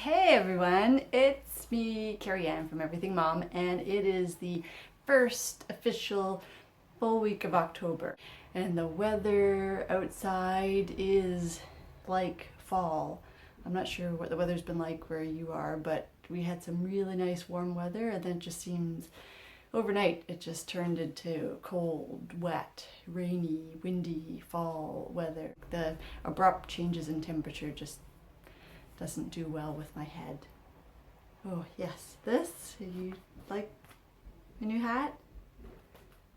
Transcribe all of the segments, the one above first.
Hey everyone, it's me, Carrie Ann from Everything Mom, and it is the first official full week of October. And the weather outside is like fall. I'm not sure what the weather's been like where you are, but we had some really nice warm weather, and then it just seems overnight it just turned into cold, wet, rainy, windy fall weather. The abrupt changes in temperature just doesn't do well with my head. Oh yes, this, you like my new hat?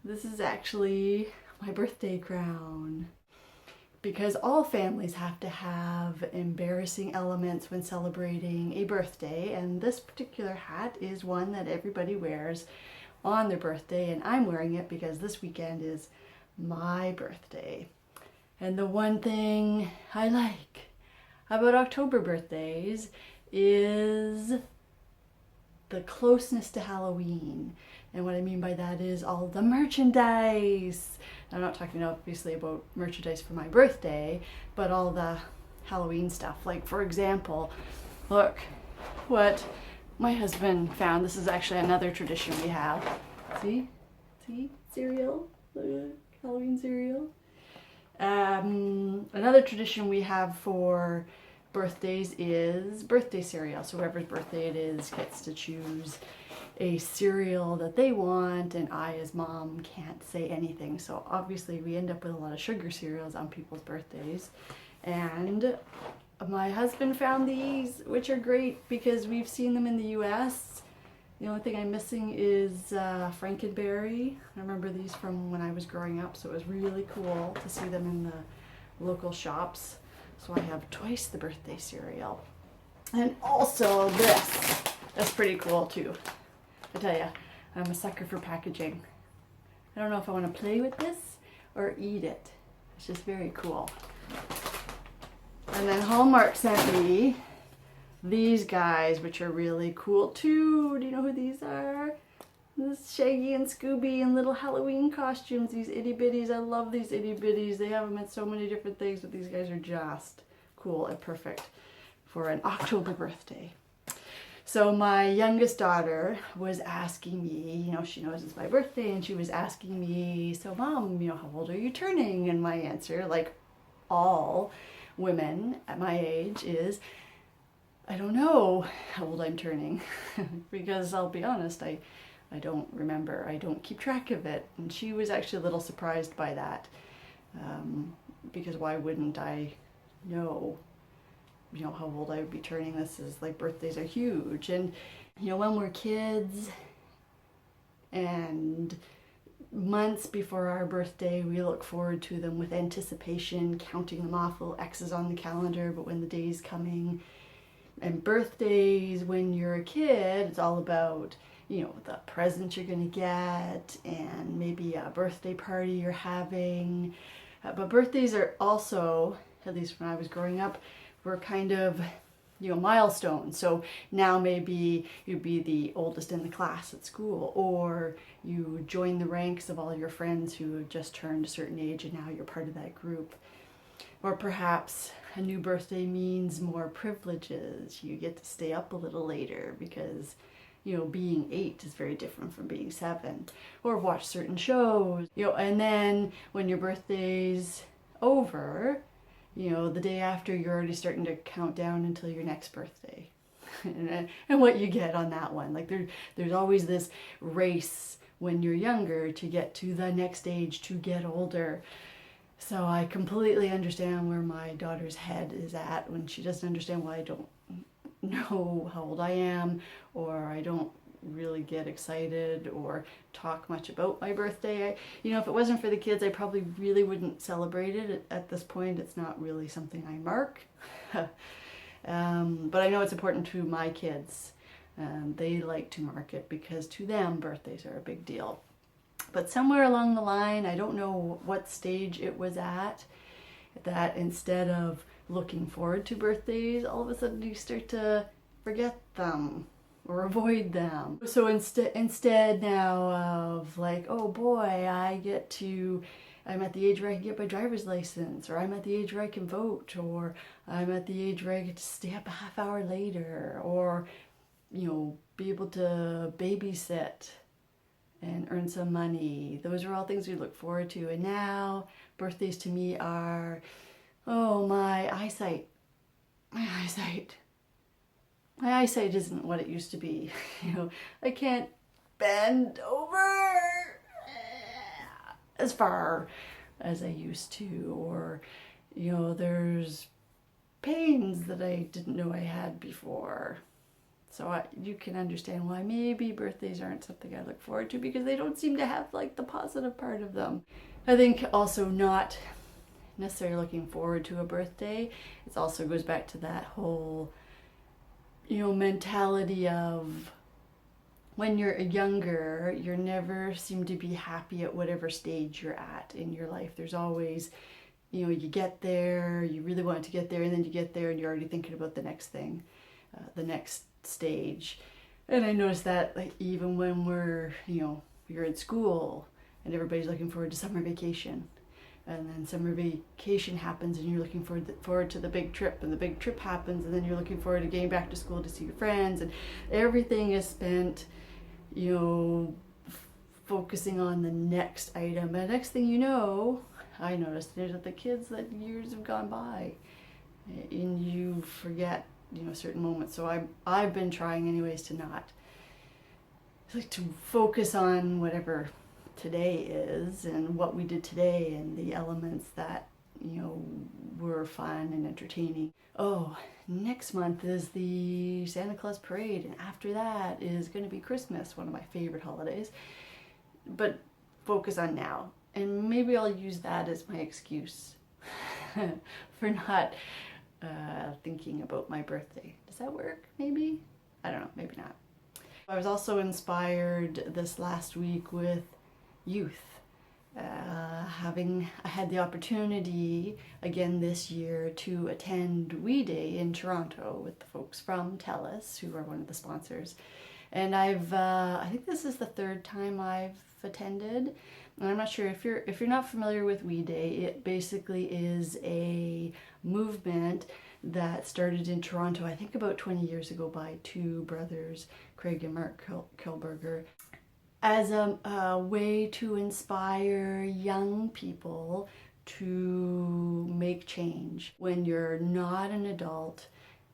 This is actually my birthday crown. Because all families have to have embarrassing elements when celebrating a birthday, and this particular hat is one that everybody wears on their birthday, and I'm wearing it because this weekend is my birthday. And the one thing I like about October birthdays is the closeness to Halloween. And what I mean by that is all the merchandise. I'm not talking obviously about merchandise for my birthday, but all the Halloween stuff. Like, for example, look what my husband found. This is actually another tradition we have. See? Cereal? Halloween cereal. Another tradition we have for birthdays is birthday cereal. So whoever's birthday it is gets to choose a cereal that they want, and I as mom can't say anything. So obviously we end up with a lot of sugar cereals on people's birthdays. And my husband found these, which are great because we've seen them in the US. The only thing I'm missing is Frankenberry. I remember these from when I was growing up, so it was really cool to see them in the local shops. So I have twice the birthday cereal. And also this. That's pretty cool too. I tell ya, I'm a sucker for packaging. I don't know if I want to play with this or eat it. It's just very cool. And then Hallmark sent me these guys, which are really cool too. Do you know who these are? This Shaggy and Scooby in little Halloween costumes. These itty bitties. I love these itty bitties. They have them in so many different things, but these guys are just cool and perfect for an October birthday. So my youngest daughter was asking me, she knows it's my birthday, and she was asking me, so Mom, how old are you turning? And my answer, like all women at my age, is I don't know how old I'm turning because I'll be honest, I don't remember. I don't keep track of it. And she was actually a little surprised by that because why wouldn't I know, how old I would be turning? This is like, birthdays are huge. And, when we're kids and months before our birthday, we look forward to them with anticipation, counting them off, little X's on the calendar, but when the day's coming. And birthdays, when you're a kid, it's all about, the present you're going to get and maybe a birthday party you're having. But birthdays are also, at least when I was growing up, were kind of, milestones. So now maybe you'd be the oldest in the class at school, or you join the ranks of all your friends who have just turned a certain age and now you're part of that group. Or perhaps a new birthday means more privileges. You get to stay up a little later because, being 8 is very different from being 7. Or watch certain shows, and then when your birthday's over, the day after, you're already starting to count down until your next birthday. and what you get on that one. Like there's always this race when you're younger to get to the next age, to get older. So I completely understand where my daughter's head is at when she doesn't understand why I don't know how old I am, or I don't really get excited or talk much about my birthday. If it wasn't for the kids, I probably really wouldn't celebrate it. At this point, it's not really something I mark. But I know it's important to my kids. They like to mark it because to them, birthdays are a big deal. But somewhere along the line, I don't know what stage it was at, that instead of looking forward to birthdays, all of a sudden you start to forget them or avoid them. So instead now of like, oh boy, I get to I'm at the age where I can get my driver's license, or I'm at the age where I can vote, or I'm at the age where I get to stay up a half hour later, or, be able to babysit and earn some money. Those are all things we look forward to. And now birthdays to me are, oh, my eyesight. My eyesight isn't what it used to be. I can't bend over as far as I used to, or, there's pains that I didn't know I had before. So you can understand why maybe birthdays aren't something I look forward to, because they don't seem to have like the positive part of them. I think also not necessarily looking forward to a birthday. It also goes back to that whole, mentality of when you're younger, you never seem to be happy at whatever stage you're at in your life. There's always, you get there, you really want to get there, and then you get there and you're already thinking about the next thing, the next stage. And I noticed that like even when you're in school and everybody's looking forward to summer vacation, and then summer vacation happens and you're looking forward to the big trip, and the big trip happens and then you're looking forward to getting back to school to see your friends, and everything is spent focusing on the next item. And the next thing you know, I noticed there's the kids that years have gone by and you forget certain moments. So I've been trying anyways to not to focus on whatever today is and what we did today and the elements that were fun and entertaining. Oh, next month is the Santa Claus parade, and after that is going to be Christmas, one of my favorite holidays. But focus on now, and maybe I'll use that as my excuse for not thinking about my birthday. Does that work? Maybe? I don't know, maybe not. I was also inspired this last week with youth. I had the opportunity again this year to attend WeDay in Toronto with the folks from TELUS, who are one of the sponsors. And I think this is the third time I've attended. And I'm not sure if you're not familiar with WeDay. It basically is a movement that started in Toronto, I think about 20 years ago, by two brothers, Craig and Mark Kilberger, as a way to inspire young people to make change. When you're not an adult,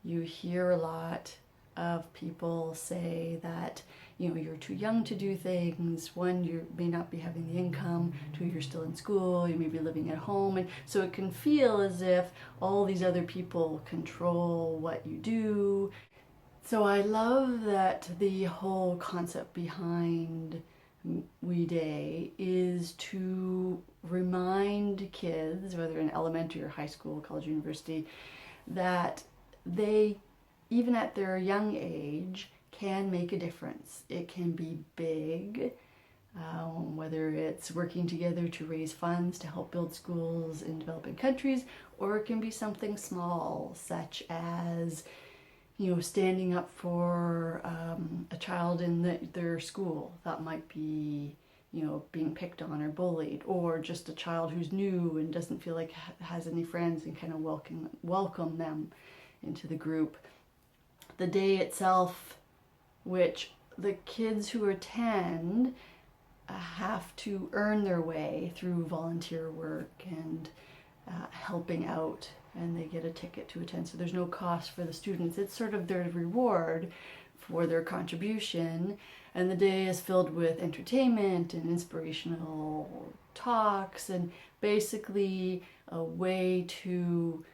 you hear a lot of people say that you're too young to do things. One, you may not be having the income. Two, you're still in school. You may be living at home, and so it can feel as if all these other people control what you do. So I love that the whole concept behind WeDay is to remind kids, whether in elementary or high school, college, university, that they, even at their young age, can make a difference. It can be big, whether it's working together to raise funds to help build schools in developing countries, or it can be something small, such as standing up for a child in their school that might be being picked on or bullied, or just a child who's new and doesn't feel like has any friends, and kind of welcome them into the group. The day itself, which the kids who attend have to earn their way through volunteer work and helping out, and they get a ticket to attend, so there's no cost for the students. It's sort of their reward for their contribution, and the day is filled with entertainment and inspirational talks, and basically a way to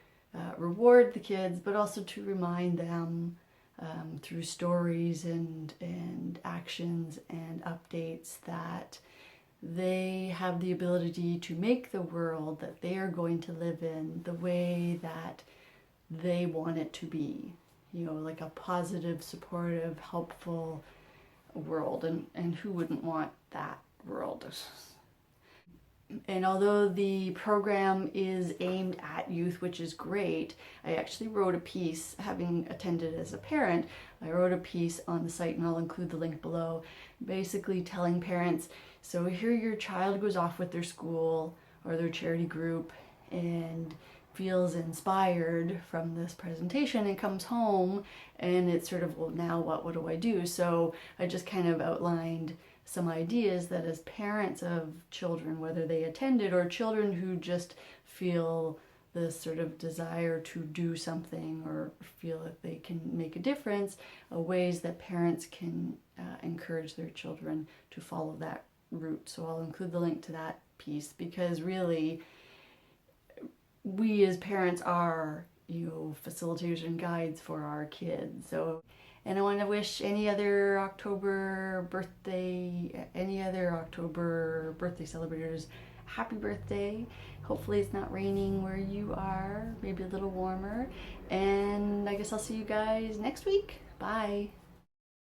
reward the kids, but also to remind them through stories and actions and updates that they have the ability to make the world that they are going to live in the way that they want it to be. Like a positive, supportive, helpful world. And who wouldn't want that world? And although the program is aimed at youth, which is great, I actually wrote a piece, having attended as a parent, I wrote a piece on the site, and I'll include the link below, basically telling parents, so here your child goes off with their school or their charity group and feels inspired from this presentation and comes home and it's sort of, well, now what do I do? So I just kind of outlined some ideas that as parents of children, whether they attended or children who just feel this sort of desire to do something or feel that they can make a difference, ways that parents can encourage their children to follow that route. So I'll include the link to that piece, because really we as parents are, facilitators and guides for our kids. So, and I want to wish any other October birthday celebrators happy birthday. Hopefully it's not raining where you are, maybe a little warmer. And I guess I'll see you guys next week. Bye.